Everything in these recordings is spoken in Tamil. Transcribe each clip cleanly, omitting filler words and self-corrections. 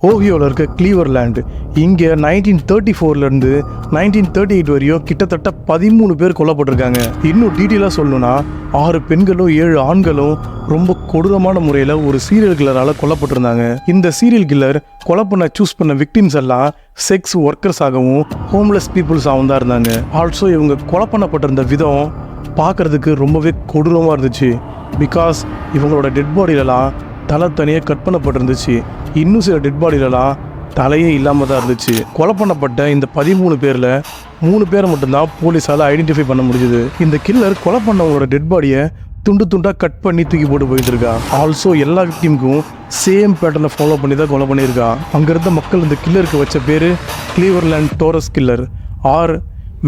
ஓஹியோவில் இருக்க கிளீவர்லேண்டு இங்கே 1934லேருந்து 1938 வரையும் கிட்டத்தட்ட 13 பேர் கொல்லப்பட்டிருக்காங்க. இன்னும் டீட்டெயிலாக சொல்லணும்னா 6 பெண்களும் 7 ஆண்களும் ரொம்ப கொடூரமான முறையில் ஒரு சீரியல் கில்லரால் கொல்லப்பட்டிருந்தாங்க. இந்த சீரியல் கில்லர் கொலை பண்ண சூஸ் பண்ண விக்டிம்ஸ் எல்லாம் செக்ஸ் ஒர்க்கர்ஸாகவும் ஹோம்லெஸ் பீப்புள்ஸாகவும் தான் இருந்தாங்க. ஆல்சோ இவங்க கொலை பண்ணப்பட்டிருந்த விதம் பார்க்குறதுக்கு ரொம்பவே கொடூரமாக இருந்துச்சு. பிகாஸ் இவங்களோட டெட் பாடியிலலாம் தலை தனியாக கட் பண்ணப்பட்டிருந்துச்சு. இன்னும் சில டெட் பாடியிலலாம் தலையே இல்லாமல் தான் இருந்துச்சு. கொலை பண்ணப்பட்ட இந்த 13 பேரில் 3 பேரை மட்டும்தான் போலீஸால் ஐடென்டிஃபை பண்ண முடிஞ்சுது. இந்த கில்லர் கொலை பண்ணவங்களோட டெட் பாடியை துண்டு துண்டாக கட் பண்ணி தூக்கி போட்டு போயிட்டுருக்கா. ஆல்சோ எல்லா விக்டிமுக்கும் சேம் பேட்டர்னை ஃபாலோ பண்ணி தான் கொலை பண்ணியிருக்கா. அங்கே இருந்த மக்கள் இந்த கில்லருக்கு வச்ச பேர் Cleveland torso killer or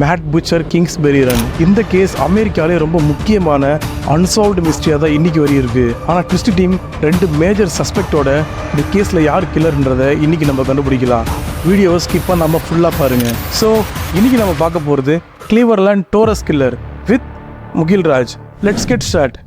mad butcher Kingsbury run. இந்த கேஸ் அமெரிக்காலே ரொம்ப முக்கியமான அன்சால்வ்டு மிஸ்ட்ரியாக தான் இன்றைக்கி வரையும் இருக்குது. ஆனால் ட்விஸ்ட் டீம் 2 மேஜர் சஸ்பெக்டோட இந்த கேஸில் யார் கில்லர்ன்றதை இன்றைக்கி நம்ம கண்டுபிடிக்கலாம். வீடியோவை ஸ்கிப் பண்ணாமல் ஃபுல்லாக பாருங்கள். ஸோ இன்றைக்கி நம்ம பார்க்க போகிறது Cleveland torso killer with Mugil Raj. Let's get start.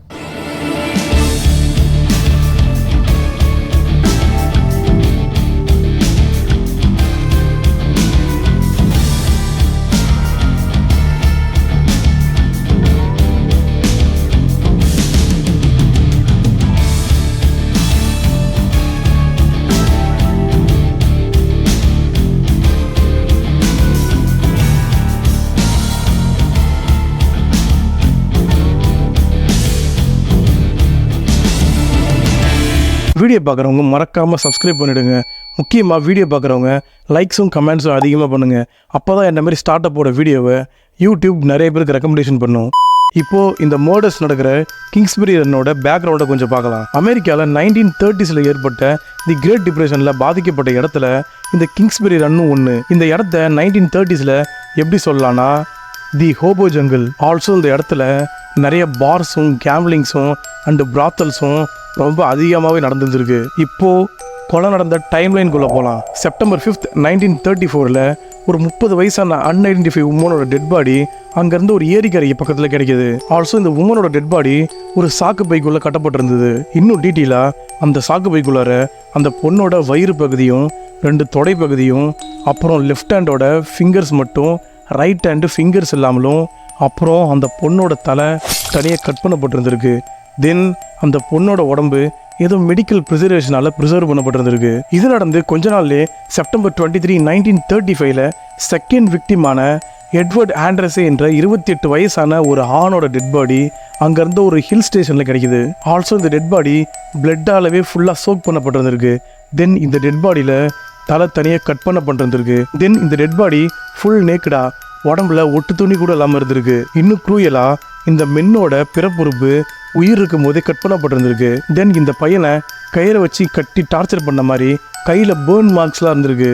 Video பார்க்குறவங்க மறக்காமல் சப்ஸ்கிரைப் பண்ணிவிடுங்க. முக்கியமாக வீடியோ பார்க்குறவங்க லைக்ஸும் கமெண்ட்ஸும் அதிகமாக பண்ணுங்கள். அப்போ தான் என்ன மாதிரி ஸ்டார்ட் அப்போட வீடியோவை யூடியூப் நிறைய பேருக்கு ரெக்கமெண்டேஷன் பண்ணும். இப்போது இந்த மர்டர்ஸ் நடக்கிற கிங்ஸ்பெரி ரன்னோட பேக்ரவுண்டை கொஞ்சம் பார்க்கலாம். அமெரிக்காவில் 1930s ஏற்பட்ட தி கிரேட் டிப்ரெஷனில் பாதிக்கப்பட்ட இடத்துல இந்த கிங்ஸ்பெரி ரன்னும் ஒன்று. இந்த இடத்த 1930s எப்படி சொல்லலாம்னா தி ஹோபோ ஜங்கிள். ஆல்சோ இந்த இடத்துல நிறைய பார்ஸும் கேம்லிங்ஸும் அண்டு பிராத்தல்ஸும் ரொம்ப அதிகமாகவே நடந்துருக்கு. இப்போது கொலை நடந்த டைம்லைனுக்குள்ளே போகலாம். செப்டம்பர் 5th 1934 ஒரு 30 வயசான அன்ஐடென்டிஃபை உமனோட டெட் பாடி அங்கேருந்து ஒரு ஏரிக்கரைக்கு பக்கத்தில் கிடைக்கிது. ஆல்சோ இந்த உமனோட டெட் பாடி ஒரு சாக்கு பைக்குள்ளே கட்டப்பட்டிருந்தது. இன்னும் டீட்டெயிலாக அந்த சாக்கு பைக்குள்ளார அந்த பொண்ணோட வயிறு பகுதியும் 2 தொடை பகுதியும் அப்புறம் லெஃப்ட் ஹேண்டோட ஃபிங்கர்ஸ் மட்டும் ரைட் ஹேண்டு ஃபிங்கர்ஸ் இல்லாமலும் அப்புறம் அந்த பொண்ணோட தலை தனியாக கட் பண்ணப்பட்டிருந்திருக்கு. தென் அந்த பொண்ணோட உடம்பு ஏதோ மெடிக்கல் ப்ரிசர்வேஷனால் ப்ரிசர்வ் பண்ணப்பட்டிருந்திருக்கு. இது நடந்து கொஞ்ச நாள்லேயே செப்டம்பர் 23 1935 செகண்ட் விக்டிமான எட்வர்ட் ஆண்டர்ஸே என்ற 28 வயசான ஒரு ஆணோட டெட் பாடி அங்கேருந்து ஒரு ஹில் ஸ்டேஷனில் கிடைக்கிது. ஆல்சோ இந்த டெட் பாடி பிளட்டாலவே ஃபுல்லாக சோக் பண்ணப்பட்டிருந்திருக்கு. தென் இந்த டெட் பாடியில் தலை தனியாக கட் பண்ணப்பட்டிருந்திருக்கு. தென் இந்த டெட் பாடி ஃபுல் நேக்கடா உடம்புல ஒட்டு துணி கூட இல்லாமல் இருந்திருக்கு. இன்னும் க்ரூயலாக இந்த மென்னோட பிறப்புறுப்பு உயிர் இருக்கும் போதே கட் பண்ணப்பட்டிருந்திருக்கு. தென் இந்த பையனை கயிறை வச்சு கட்டி டார்ச்சர் பண்ண மாதிரி கையில் பேர்ன் மார்க்ஸ்லாம் இருந்திருக்கு.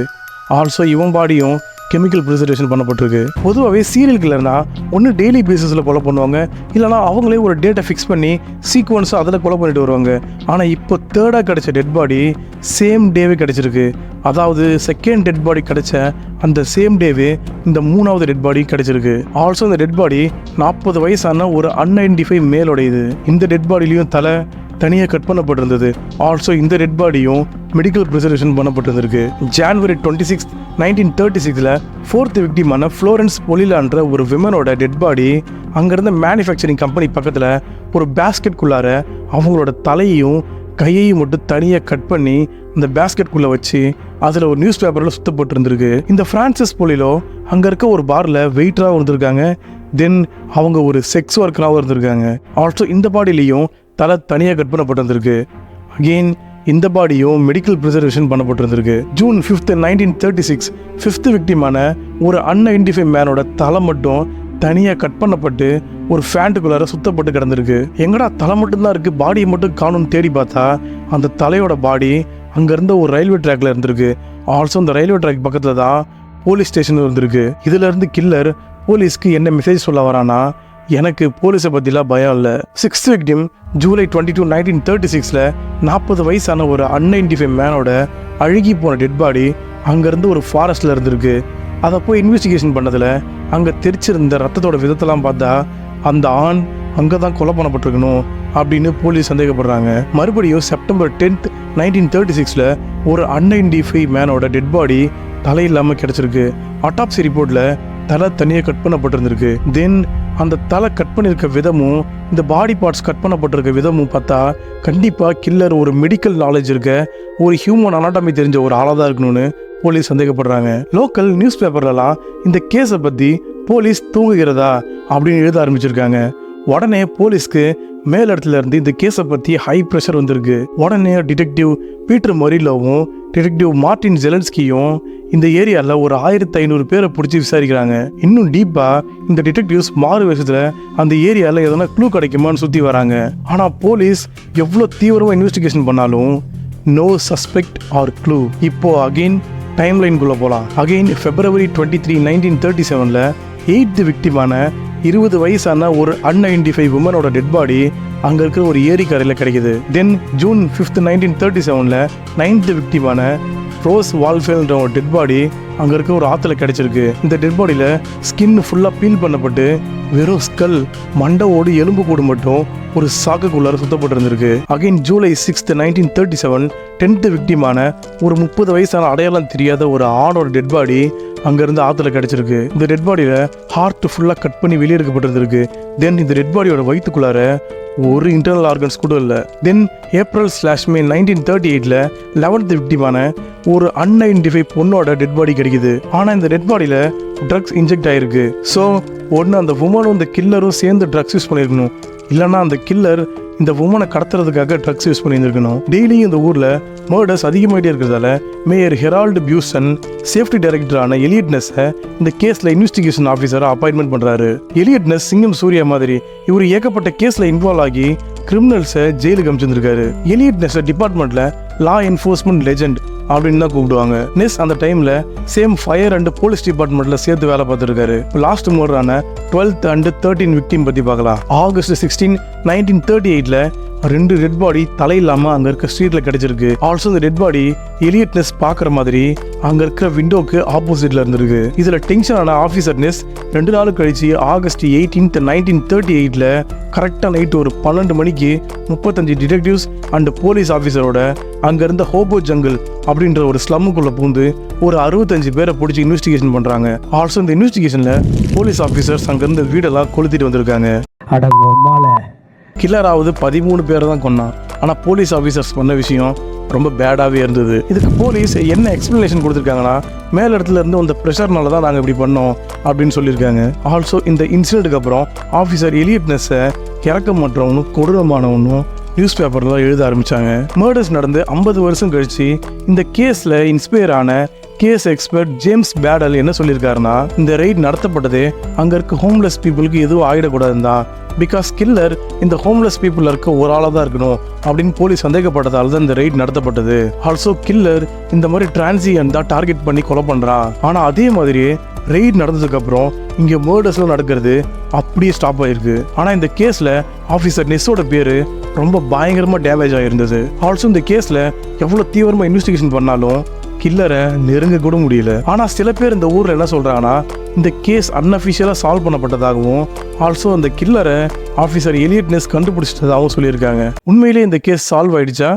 ஆல்சோ இவன் பாடியும் கெமிக்கல் ப்ரிசர்வேஷன் பண்ணப்பட்டிருக்கு. பொதுவாகவே சீரியல் கில்லர்னா ஒன்று டெய்லி பேசிஸில் கொலை பண்ணுவாங்க, இல்லைனா அவங்களே ஒரு டேட்டை ஃபிக்ஸ் பண்ணி சீக்வன்ஸாக அதில் கொலை பண்ணிட்டு வருவாங்க. ஆனால் இப்போ தேர்டாக கிடைச்ச டெட் பாடி சேம் டேவே கிடச்சிருக்கு. அதாவது செகண்ட் டெட் பாடி கிடைச்ச அந்த சேம் டேவே இந்த 3வது டெட் பாடி கிடைச்சிருக்கு. ஆல்சோ இந்த டெட் பாடி 40 வயசான ஒரு அன்ஐடென்டிஃபை மேலோடையது. இந்த டெட் பாடிலையும் தலை தனியாக கட் பண்ணப்பட்டிருந்தது. ஆல்சோ இந்த டெட் பாடியும் மெடிக்கல் ப்ரிசர்வேஷன் பண்ணப்பட்டிருந்திருக்கு. ஜான்வரி 26 1936 4th விக்டிமான ஃப்ளோரன்ஸ் பொலிலான்ற ஒரு விமனோட டெட் பாடி அங்கேருந்த மேனுஃபேக்சரிங் கம்பெனி பக்கத்தில் ஒரு பேஸ்கெட்குள்ளார அவங்களோட தலையையும் கையையும் மட்டும் தனியாக கட் பண்ணி அந்த பேஸ்கெட்குள்ளே வச்சு அதில் ஒரு நியூஸ் பேப்பரில் சுத்தப்பட்டிருந்திருக்கு. இந்த ஃப்ரான்சிஸ் பொலிலோ அங்கே இருக்க ஒரு பாரில் வெயிட்டராகவும் இருந்திருக்காங்க. தென் அவங்க ஒரு செக்ஸ் ஒர்க்கராகவும் இருந்திருக்காங்க. ஆல்சோ இந்த பாடியிலையும் தலை தனியாக கட் பண்ணப்பட்டிருந்திருக்கு. அகெயின் இந்த பாடியும் மெடிக்கல் ப்ரிசர்வேஷன் பண்ணப்பட்டிருந்திருக்கு. ஜூன் 5th 1936 5th விக்டிமான ஒரு அன்ஐடென்டிஃபை மேனோட தலை மட்டும் தனியாக கட் பண்ணப்பட்டு ஒரு ஃபேண்ட்டுக்குள்ளார சுத்தப்பட்டு கிடந்திருக்கு. எங்கடா தலை மட்டும்தான் இருக்குது, பாடியை மட்டும் காணும்னு தேடி பார்த்தா அந்த தலையோட பாடி அங்கேருந்த ஒரு ரயில்வே ட்ராக்ல இருந்திருக்கு. ஆல்சோ இந்த ரயில்வே ட்ராக் பக்கத்தில் தான் போலீஸ் ஸ்டேஷன் இருந்திருக்கு. இதிலேருந்து கில்லர் போலீஸ்க்கு என்ன மெசேஜ் சொல்ல வரானா, எனக்கு போலீஸை பற்றிலாம் பயம் இல்லை. 6th விக்டிம் ஜூலை 22 1936 40 வயசான ஒரு அன்ஐடென்டிஃபை மேனோட அழுகி போன டெட் பாடி அங்கேருந்து ஒரு ஃபாரஸ்ட்டில் இருந்திருக்கு. அதை போய் இன்வெஸ்டிகேஷன் பண்ணதில் அங்கே தெரிச்சிருந்த ரத்தத்தோட விதத்தெல்லாம் பார்த்தா அந்த ஆண் அங்கே தான் கொலை பண்ணப்பட்டிருக்கணும். அப்படின்னு போலீஸ் சந்தேகப்படுறாங்க. மறுபடியும் செப்டம்பர் 10th 1936 ஒரு அன்ஐடென்டிஃபைட் மேனோட டெட் பாடி தலை இல்லாமல் கிடைச்சிருக்கு. அட்டாப்சி ரிப்போர்ட்ல தலை தனியாக கட் பண்ணப்பட்டிருந்திருக்கு. தென் அந்த தலை கட் பண்ணியிருக்க விதமும் இந்த பாடி பார்ட்ஸ் கட் பண்ணப்பட்டிருக்க விதமும் பார்த்தா கண்டிப்பாக கில்லர் ஒரு மெடிக்கல் நாலேஜ் இருக்க ஒரு ஹியூமன் அனாட்டமி தெரிஞ்ச ஒரு ஆளாக தான் இருக்கணும்னு போலீஸ் சந்தேகப்படுறாங்க. லோக்கல் நியூஸ் பேப்பர்லலாம் இந்த கேஸை பற்றி போலீஸ் தூங்குகிறதா அப்படின்னு எழுத ஆரம்பிச்சிருக்காங்க. உடனே போலீஸ்க்கு மேலிடத்துல இருந்து இந்த கேஸை பற்றி ஹை ப்ரெஷர் வந்திருக்கு. உடனே டிடெக்டிவ் பீட்டர் மொரிலோவும் டிடெக்டிவ் மார்டின் ஜெலன்ஸ்கியும் இந்த ஏரியாவில் ஒரு 1500 பேரை பிடிச்சி விசாரிக்கிறாங்க. இன்னும் டீப்பாக இந்த டிடெக்டிவ்ஸ் மாறு வருஷத்தில் அந்த ஏரியாவில் எதனா க்ளூ கிடைக்குமான்னு சுற்றி வராங்க. ஆனால் போலீஸ் எவ்வளோ தீவிரமாக இன்வெஸ்டிகேஷன் பண்ணாலும் நோ சஸ்பெக்ட் ஆர் க்ளூ. இப்போ அகெயின் டைம் லைனுக்குள்ளே போகலாம். அகெயின் February 23, 1937 8th விக்டிமான 20 வயசான ஒரு அன்ஐடென்டிஃபைட் உமனோட டெட் பாடி அங்கே இருக்கிற ஒரு ஏரிக்கரையில் கிடைக்குது. தென் June 5th, 1937 9th விக்டிமான ரோஸ் வால்ஃபேல்ன்ற ஒரு டெட் பாடி அங்கே இருக்க ஒரு ஆற்றுல கிடைச்சிருக்கு. இந்த டெட் பாடியில் ஸ்கின் ஃபுல்லாக பீல் பண்ணப்பட்டு வெறும் ஸ்கல் மண்டவோடு எலும்பு கூடு மட்டும் ஒரு சாக்குக்குள்ளார சுத்தப்பட்டிருந்திருக்கு. அகைன் July 6th, 1937 10th விக்டிமான ஒரு 30 வயசான அடையாளம் தெரியாத ஒரு ஆணோட டெட் பாடி அங்கேருந்து ஆற்றுல கிடைச்சிருக்கு. இந்த டெட் பாடியில் ஹார்ட் ஃபுல்லாக கட் பண்ணி வெளியே எடுக்கப்பட்டிருந்திருக்கு. தென் இந்த டெட் பாடியோட வயிற்றுக்குள்ளார ஒரு இன்டர்னல் ஆர்கன்ஸ் கூட இல்லை. தென் April/May 1938 11th விக்டிமான ஒரு அன்ஐடென்டிஃபைட் பொண்ணோட டெட் பாடி கிடைக்குது. ஆனால் இந்த டெட் பாடியில் ட்ரக்ஸ் இன்ஜெக்ட் ஆயிருக்கு. ஸோ ஒன்று அந்த உமனும் இந்த கில்லரும் சேர்ந்து ட்ரக்ஸ் யூஸ் பண்ணியிருக்கணும், இல்லைன்னா அந்த கில்லர் இந்த உமனை கடத்துறதுக்காக ட்ரக்ஸ் யூஸ் பண்ணியிருந்திருக்கணும். டெய்லியும் இந்த ஊரில் மர்டர்ஸ் அதிகமாகிட்டே இருக்கிறதால மேயர் ஹெரால்டு பியூசன் சேஃப்டி டைரக்டரான எலியட் நெஸ்ஸை இந்த கேஸில் இன்வெஸ்டிகேஷன் ஆஃபீஸராக அப்பாயின்மெண்ட் பண்ணுறாரு. எலியட் நெஸ் சிங்கம் சூர்யா மாதிரி இவர் ஏகப்பட்ட கேஸில் இன்வால்வ் ஆகி கிரிமினல்ஸை ஜெயிலுக்கு அனுப்பிச்சிருக்காரு. எலியட் நெஸ் டிபார்ட்மெண்ட்டில் லா என்ஃபோர்ஸ்மெண்ட் லெஜெண்ட் அப்படின்னு தான் கூப்பிடுவாங்க. நெஸ் அந்த டைமில் சேம் ஃபயர் அண்ட் போலீஸ் டிபார்ட்மெண்ட்டில் சேர்த்து வேலை பார்த்துருக்காரு. Last மர்டரான 12th and 13th victim பற்றி பார்க்கலாம். August 16, 1938 2 டெட் பாடி தலை இல்லாமல் அங்கே இருக்க ஸ்ட்ரீட்டில் கிடைச்சிருக்கு. ஆல்சோ இந்த டெட் பாடி எலியட் நெஸ் பார்க்குற மாதிரி அங்கே இருக்கிற விண்டோக்கு ஆப்போசிட்டில் இருந்திருக்கு. இதில் டென்ஷனான ஆஃபீஸர் நெஸ் 2 நாள் கழிச்சு August 18th, 1938 கரெக்டாக நைட்டு ஒரு 12 மணிக்கு 35 டிடெக்டிவ்ஸ் அண்ட் போலீஸ் ஆஃபீஸரோட அங்கே இருந்த ஹோபோ ஜங்கிள் அப்படின்ற ஒரு ஸ்லம்முக்குள்ளே பூந்து ஒரு 65 பேரை பிடிச்சி இன்வெஸ்டிகேஷன் பண்ணுறாங்க. ஆல்சோ இந்த இன்வெஸ்டிகேஷனில் போலீஸ் ஆஃபீஸர்ஸ் அங்கேருந்து வீடெல்லாம் கொளுத்திட்டு வந்திருக்காங்க. கில்லராவது 13 பேரை தான் கொன்னான். ஆனால் போலீஸ் ஆஃபீஸர்ஸ் பண்ண விஷயம் ரொம்ப பேடாகவே இருந்தது. இதுக்கு போலீஸ் என்ன எக்ஸ்பிளனேஷன் கொடுத்துருக்காங்கன்னா, மேல் இடத்துல இருந்து அந்த ப்ரெஷர்னால தான் நாங்கள் இப்படி பண்ணோம் அப்படின்னு சொல்லியிருக்காங்க. ஆல்சோ இந்த இன்சிடென்ட்டுக்கு அப்புறம் ஆஃபீஸர் எலியட் நெஸ்ஸை இறக்கமற்றவனும் கொடூரமானவனும் நியூஸ் பேப்பரில் தான் எழுத ஆரம்பித்தாங்க. மர்டர்ஸ் நடந்து 50 வருஷம் கழிச்சு இந்த கேஸில் இன்ஸ்பயர் ஆன கேஸ் எக்ஸ்பர்ட் ஜேம்ஸ் பேடல் என்ன சொல்லியிருக்காருன்னா, இந்த ரெய்ட் நடத்தப்பட்டது அங்கே இருக்க ஹோம்லெஸ் பீப்புளுக்கு எதுவும் ஆகிடக்கூடாதுன்னு தான். பிகாஸ் கில்லர் இந்த ஹோம்லெஸ் பீப்புள் இருக்க ஒரு ஆளாக தான் இருக்கணும் அப்படின்னு போலீஸ் சந்தேகப்பட்டதால தான் இந்த ரெய்ட் நடத்தப்பட்டது. ஆல்சோ கில்லர் இந்த மாதிரி டிரான்சியன் தான் டார்கெட் பண்ணி கொலை பண்ணுறான். ஆனால் அதே மாதிரி ரெய்ட் நடந்ததுக்கப்புறம் இங்கே மர்டர்ஸ்லாம் நடக்கிறது அப்படியே ஸ்டாப் ஆகிருக்கு. ஆனால் இந்த கேஸில் ஆஃபீஸர் நெஸ்ஸோட பேர் ரொம்ப பயங்கரமாக டேமேஜ் ஆகிருந்தது. ஆல்சோ இந்த கேஸில் எவ்வளோ தீவிரமாக இன்வெஸ்டிகேஷன் பண்ணாலும் கில்லரை நெருங்க கூட முடியல. ஆனால் சில பேர் இந்த ஊரில் என்ன சொல்கிறாங்கன்னா, இந்த கேஸ் அன்அஃபிஷியலாக சால்வ் பண்ணப்பட்டதாகவும் ஆல்சோ அந்த கில்லரை ஆஃபீஸர் எலியட் நெஸ் கண்டுபிடிச்சதாகவும் சொல்லியிருக்காங்க. உண்மையிலே இந்த கேஸ் சால்வ் ஆயிடுச்சா?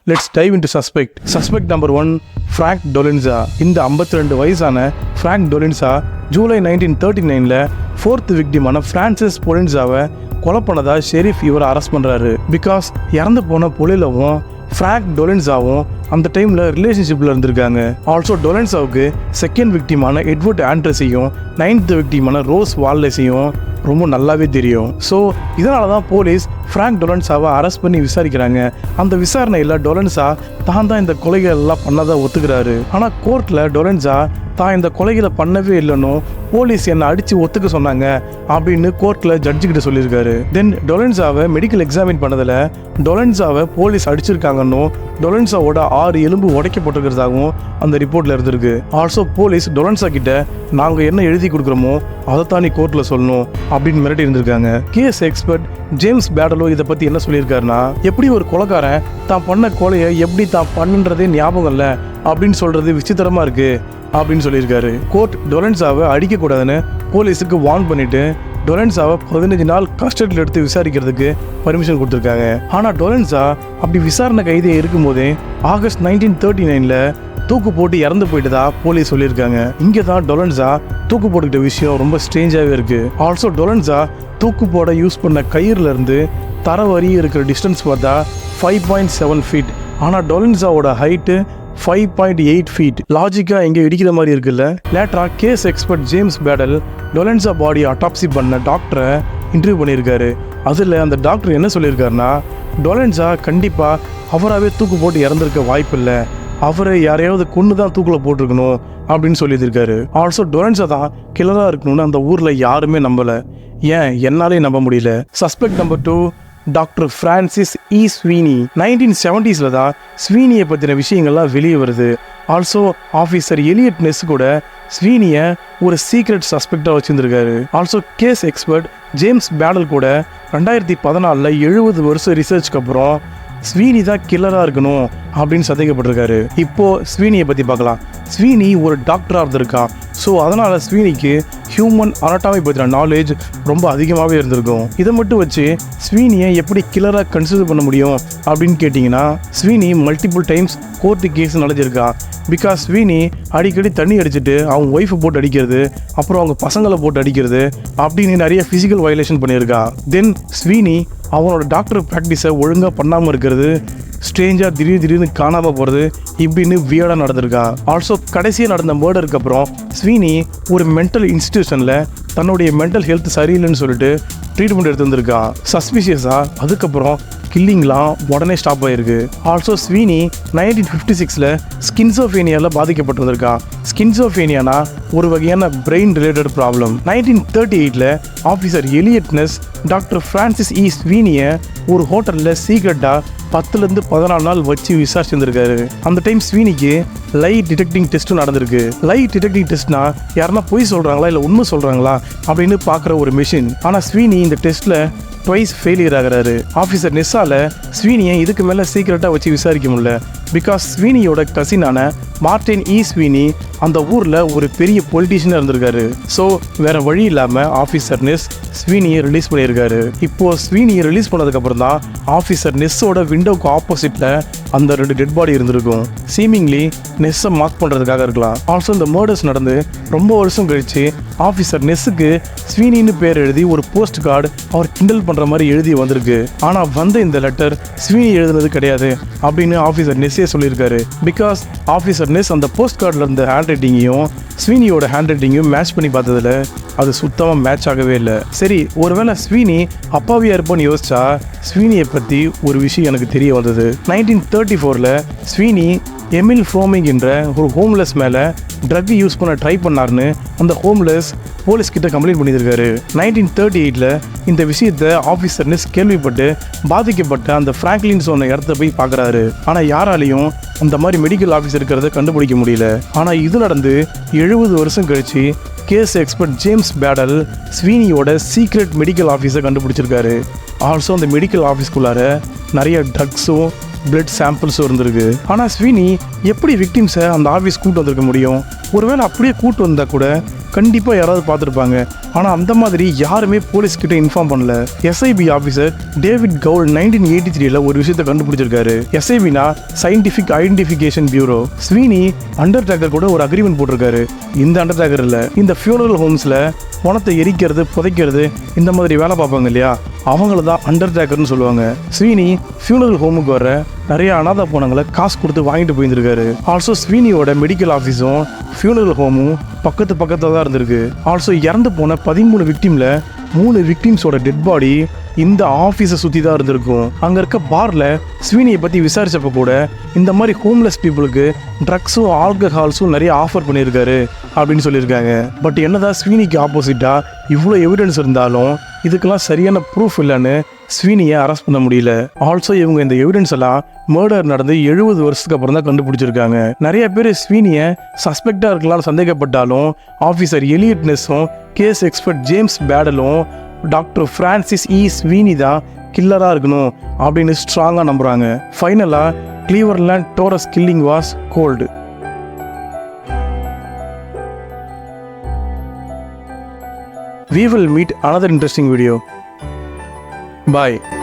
Let's dive into suspect. Suspect number 1 Frank Dolezal. இந்த 52 வயசான ஃப்ராங்க் டொலின்சா ஜூலை 1939 4th விக்டிமான பிரான்சிஸ் பொலின்சாவை கொலை பண்ணதா ஷெரீஃப் இவரை அரெஸ்ட் பண்ணுறாரு. பிகாஸ் இறந்து போன பொலிலவும் ஃப்ராங்க் டொலின்சாவும் அந்த டைமில் ரிலேஷன்ஷிப்பில் இருந்திருக்காங்க. ஆல்சோ டொலின்சாவுக்கு 2nd விக்டிமான எட்வர்ட் ஆண்ட்ரஸையும் 9th விக்டிமான ரோஸ் வால்லஸையும் ரொம்ப நல்லாவே தெரியும். ஸோ இதனால தான் போலீஸ் ஃப்ராங்க் டொலன்சாவை அரெஸ்ட் பண்ணி விசாரிக்கிறாங்க. அந்த விசாரணையில் டொலன்சா தான் இந்த கொலைகள் எல்லாம் பண்ணதாக ஒத்துக்கிறாரு. ஆனால் கோர்ட்டில் டொலன்சா தான் இந்த கொலைகளை பண்ணவே இல்லைன்னு போலீஸ் என்னை அடித்து ஒத்துக்க சொன்னாங்க அப்படின்னு கோர்ட்டில் ஜட்ஜுக்கிட்ட சொல்லியிருக்காரு. தென் டொலன்சாவை மெடிக்கல் எக்ஸாமின் பண்ணதில் டொலன்சாவை போலீஸ் அடிச்சிருக்காங்கன்னு டொலன்சாவோட 6 எலும்பு உடைக்கப்பட்டிருக்கிறதாகவும் அந்த ரிப்போர்ட்டில் இருந்திருக்கு. ஆல்சோ போலீஸ் டொலன்சா கிட்ட நாங்கள் என்ன எழுதி கொடுக்குறோமோ அதைத்தான் நீ கோர்ட்டில் சொல்லணும் அப்படின்னு மிரட்டி இருந்திருக்காங்க. கேஸ் எக்ஸ்பர்ட் ஜேம்ஸ் பேடலோ இதை பற்றி என்ன சொல்லியிருக்காருன்னா, எப்படி ஒரு கொலைக்காரன் தான் பண்ண கொலையை எப்படி தான் பண்ணுன்றதே ஞாபகம் இல்லை அப்படின்னு சொல்கிறது விசித்திரமாக இருக்குது அப்படின்னு சொல்லியிருக்காரு. கோர்ட் டொலன்சாவை அடிக்கக்கூடாதுன்னு போலீஸுக்கு வார்ன் பண்ணிட்டு டொலன்சாவை 15 நாள் கஸ்டடியில் எடுத்து விசாரிக்கிறதுக்கு பர்மிஷன் கொடுத்துருக்காங்க. ஆனால் டொலன்சா அப்படி விசாரணை கைதியை இருக்கும்போதே ஆகஸ்ட் 1939 தூக்கு போட்டு இறந்து போயிட்டதா போலீஸ் சொல்லியிருக்காங்க. இங்கே தான் டொலன்சா தூக்கு போட்டுக்கிட்ட விஷயம் ரொம்ப ஸ்ட்ரேஞ்சாகவே இருக்கு. ஆல்சோ டொலன்சா தூக்கு போட யூஸ் பண்ண கயிறுல இருந்து தர வரி இருக்கிற டிஸ்டன்ஸ் பார்த்தா 5.7 ஃபீட். ஆனால் டொலன்சாவோட ஹைட்டு 5.8 ஃபீட். லாஜிக்காக எங்கே இடிக்கிற மாதிரி இருக்குல்ல. லேட்டரா கேஸ் எக்ஸ்பர்ட் ஜேம்ஸ் பேடல் டொலன்சா பாடி அட்டாப்சி பண்ண டாக்டரை இன்டர்வியூ பண்ணியிருக்காரு. அதில் அந்த டாக்டர் என்ன சொல்லியிருக்காருன்னா, டொலன்சா கண்டிப்பாக அவராகவே தூக்கு போட்டு இறந்துருக்க வாய்ப்பு இல்லை, அவரை யாரையாவது கொண்டு தான் தூக்கில் போட்டிருக்கணும் அப்படின்னு சொல்லியிருக்காரு. ஆல்சோ டொலன்சா தான் கில்லராக இருக்கணும்னு அந்த ஊரில் யாருமே நம்பலை. ஏன் என்னாலே நம்ப முடியல. Suspect number 2 doctor Francis E Sweeney. 1970s தான் ஸ்வீனியை பற்றின விஷயங்கள்லாம் வெளியே வருது. ஆல்சோ ஆஃபீஸர் எலியட் நெஸ் கூட ஸ்வீனியை ஒரு சீக்ரெட் சஸ்பெக்டாக வச்சுருந்துருக்காரு. Also case expert James Badal கூட 2014 70 வருஷம் ரிசர்ச்க்கு அப்புறம் ஸ்வீனி தான் கில்லராக இருக்கணும் அப்படின்னு சந்தேகப்பட்டிருக்காரு. இப்போது ஸ்வீனியை பற்றி பார்க்கலாம். ஸ்வீனி ஒரு டாக்டராக இருந்திருக்கான். ஸோ அதனால் ஸ்வீனிக்கு ஹியூமன் அனாட்டமி பற்றின நாலேஜ் ரொம்ப அதிகமாகவே இருந்திருக்கும். இதை மட்டும் வச்சு ஸ்வீனியை எப்படி கில்லராக கன்சிடர் பண்ண முடியும் அப்படின்னு கேட்டிங்கன்னா, Sweeney multiple times court case நடந்திருக்கான். பிகாஸ் ஸ்வீனி அடிக்கடி தண்ணி அடிச்சுட்டு அவங்க ஒய்ஃபை போட்டு அடிக்கிறது, அப்புறம் அவங்க பசங்களை போட்டு அடிக்கிறது அப்படின்னு நிறைய ஃபிசிக்கல் வயலேஷன் பண்ணியிருக்கா. தென் ஸ்வீனி அவனோட டாக்டர் ப்ராக்டிஸை ஒழுங்காக பண்ணாமல் இருக்கிறது, ஸ்ட்ரேஞ்சாக திடீர்னு காணாமல் போகிறது, இப்படின்னு வியர்டாக நடந்திருக்கா. ஆல்சோ கடைசியாக நடந்த மர்டருக்கு அப்புறம் ஸ்வீனி ஒரு மென்டல் இன்ஸ்டிடியூஷனில் தன்னுடைய மென்டல் ஹெல்த் சரியில்லைன்னு சொல்லிட்டு ட்ரீட்மெண்ட் எடுத்து வந்திருக்கா. சஸ்பிஷியஸாக அதுக்கப்புறம் கில்லிங்லாம் உடனே ஸ்டாப் ஆகிருக்கு. Also Sweeney 1956 ஸ்கின்சோஃபேனியாவில் பாதிக்கப்பட்டிருந்திருக்கா. ஸ்கின்சோஃபேனியானா ஒரு வகையான brain related problem. 1938 officer Eliot Ness doctor Francis E ஸ்வீனியை ஒரு ஹோட்டலில் சீக்ரெட்டாக 10 to 14 நாள் வச்சு விசாரிச்சிருந்திருக்காரு. அந்த டைம் ஸ்வீனிக்கு லைட் டிடெக்டிங் டெஸ்ட்டும் நடந்திருக்கு. லைட் டிடெக்டிங் டெஸ்ட்னா யாருன்னா பொய் சொல்கிறாங்களா இல்லை உண்மை சொல்கிறாங்களா அப்படின்னு பார்க்குற ஒரு மிஷின். ஆனால் ஸ்வீனி இந்த டெஸ்ட்டில் ட்வைஸ் ஃபெயிலியர் ஆகிறாரு. ஆஃபீஸர் நெஸ்ஸால் ஸ்வீனியை இதுக்கு மேலே சீக்கிரட்டாக வச்சு விசாரிக்க முடியல. பிகாஸ் ஸ்வீனியோட கசினான மார்டின் இ ஸ்வீனி அந்த ஊரில் ஒரு பெரிய பொலிட்டீஷியனாக இருந்திருக்காரு. ஸோ வேறு வழி இல்லாமல் ஆஃபீஸர் நெஸ் ஸ்வீனியை ரிலீஸ் பண்ணியிருக்காரு. இப்போது ஸ்வீனியை ரிலீஸ் பண்ணதுக்கப்புறம் தான் ஆஃபீஸர் நெஸ்ஸோட விண்டோவுக்கு ஆப்போசிட்டில் அந்த 2 டெட் பாடி இருந்திருக்கும். சீமிங்லி நெஸ்ஸை மார்க் பண்ணுறதுக்காக இருக்கலாம். ஆல்சோ இந்த மர்டர்ஸ் நடந்து ரொம்ப வருஷம் கழித்து ஆஃபீஸர் நெஸ்ஸுக்கு ஸ்வீனின்னு பேர் எழுதி ஒரு போஸ்ட் கார்டு அவர் கிண்டல் பண்ணுற மாதிரி எழுதி வந்திருக்கு. ஆனால் வந்த இந்த லெட்டர் ஸ்வீனி எழுதுனது கிடையாது அப்படின்னு ஆஃபீஸர் நெஸ்ஸே சொல்லியிருக்காரு. பிகாஸ் ஆஃபீஸர் நெஸ் அந்த போஸ்ட் கார்டில் இருந்த ஹேண்ட் ரைட்டிங்கையும் ஸ்வீனியோட ஹேண்ட் ரைட்டிங்கையும் மேட்ச் பண்ணி பார்த்ததில் அது சுத்தமாக மேட்ச் ஆகவே இல்லை. சரி, ஒருவேளை ஸ்வீனி அப்பாவியாக இருப்போன்னு யோசிச்சா ஸ்வீனியை பற்றி ஒரு விஷயம் எனக்கு தெரிய வந்தது. 1934 ஸ்வீனி எமில் ஃப்ரோமிங் என்ற ஒரு ஹோம்லெஸ் மேலே ட்ரக் யூஸ் பண்ண ட்ரை பண்ணார்னு அந்த ஹோம்லெஸ் போலீஸ் கிட்ட கம்ப்ளைண்ட் பண்ணியிருக்காரு. 1938 இந்த விஷயத்தை ஆஃபீஸர் நெஸ் கேள்விப்பட்டு பாதிக்கப்பட்ட அந்த ஃப்ராங்க்லின் சொன்ன இடத்த போய் பார்க்குறாரு. ஆனால் யாராலையும் அந்த மாதிரி மெடிக்கல் ஆஃபீஸ் இருக்கிறத கண்டுபிடிக்க முடியல. ஆனால் இது நடந்து 70 வருஷம் கழிச்சு கேஸ் எக்ஸ்பர்ட் ஜேம்ஸ் பேடல் ஸ்வீனியோட சீக்ரெட் மெடிக்கல் ஆஃபீஸை கண்டுபிடிச்சிருக்காரு. ஆல்சோ அந்த மெடிக்கல் ஆஃபீஸ்க்குள்ளார நிறைய ட்ரக்ஸும் பிளட் சாம்பிள்ஸும் இருந்திருக்கு. ஆனால் ஸ்வீனி எப்படி விக்டிம்ஸை அந்த ஆஃபீஸ் கூட்டு வந்திருக்க முடியும்? ஒருவேளை அப்படியே கூட்டு வந்தால் கூட கண்டிப்பாக யாராவது பார்த்துருப்பாங்க. ஆனால் அந்த மாதிரி யாருமே போலீஸ்கிட்ட இன்ஃபார்ம் பண்ணல. எஸ்ஐபி ஆஃபீஸர் டேவிட் கவுல் 1983 ஒரு விஷயத்தை கண்டுபிடிச்சிருக்காரு. எஸ்ஐபினா scientific identification bureau. Sweeney undertaker கூட ஒரு அக்ரிமெண்ட் போட்டிருக்காரு. இந்த அண்டர்டேக்கர் இல்லை, இந்த ஃபியூனரல் ஹோம்ஸில் பணத்தை எரிக்கிறது, புதைக்கிறது, இந்த மாதிரி வேலை பார்ப்பாங்க இல்லையா, அவங்கள தான் அண்டர்டேக்கர்னு சொல்லுவாங்க. ஸ்வீனி ஃபியூனரல் ஹோமுக்கு வர நிறைய அனாதை போனங்களை காசு கொடுத்து வாங்கிட்டு போயிருந்திருக்காரு. ஆல்சோ ஸ்வீனியோட மெடிக்கல் ஆஃபீஸும் ஃபியூனரல் ஹோமும் பக்கத்தில் தான் இருந்திருக்கு. ஆல்சோ இறந்து போன 13 விக்டிமில் 3 விக்டிம்ஸோட டெட் பாடி இந்த ஆஃபீஸை சுற்றி தான் இருந்திருக்கும். அங்கே இருக்க பாரில் ஸ்வீனியை பற்றி விசாரித்தப்போ கூட இந்த மாதிரி ஹோம்லெஸ் பீப்புளுக்கு ட்ரக்ஸும் ஆல்கஹால்ஸும் நிறைய ஆஃபர் பண்ணியிருக்காரு அப்படின்னு சொல்லியிருக்காங்க. பட் என்னதான் ஸ்வீனிக்கு ஆப்போசிட்டாக இவ்வளோ எவிடன்ஸ் இருந்தாலும் இதுக்கெல்லாம் சரியான ப்ரூஃப் இல்லைன்னு ஸ்வீனியை அரெஸ்ட் பண்ண முடியல. ஆல்சோ இவங்க இந்த எவிடன்ஸ் எல்லாம் மர்டர் நடந்து 70 வருஷத்துக்கு அப்புறம் தான் கண்டுபிடிச்சிருக்காங்க. நிறைய பேர் ஸ்வீனியை சஸ்பெக்டாக இருக்கலாம்னு சந்தேகப்பட்டாலும் ஆஃபீஸர் எலியட் நெஸ்ஸும் கேஸ் எக்ஸ்பர்ட் ஜேம்ஸ் பேடலும் டாக்டர் ஃப்ரான்சிஸ் இ ஸ்வீனி தான் கில்லராக இருக்கணும் அப்படின்னு ஸ்ட்ராங்காக நம்புகிறாங்க. ஃபைனலாக Cleveland torso killing was cold. We will meet another interesting video. Bye.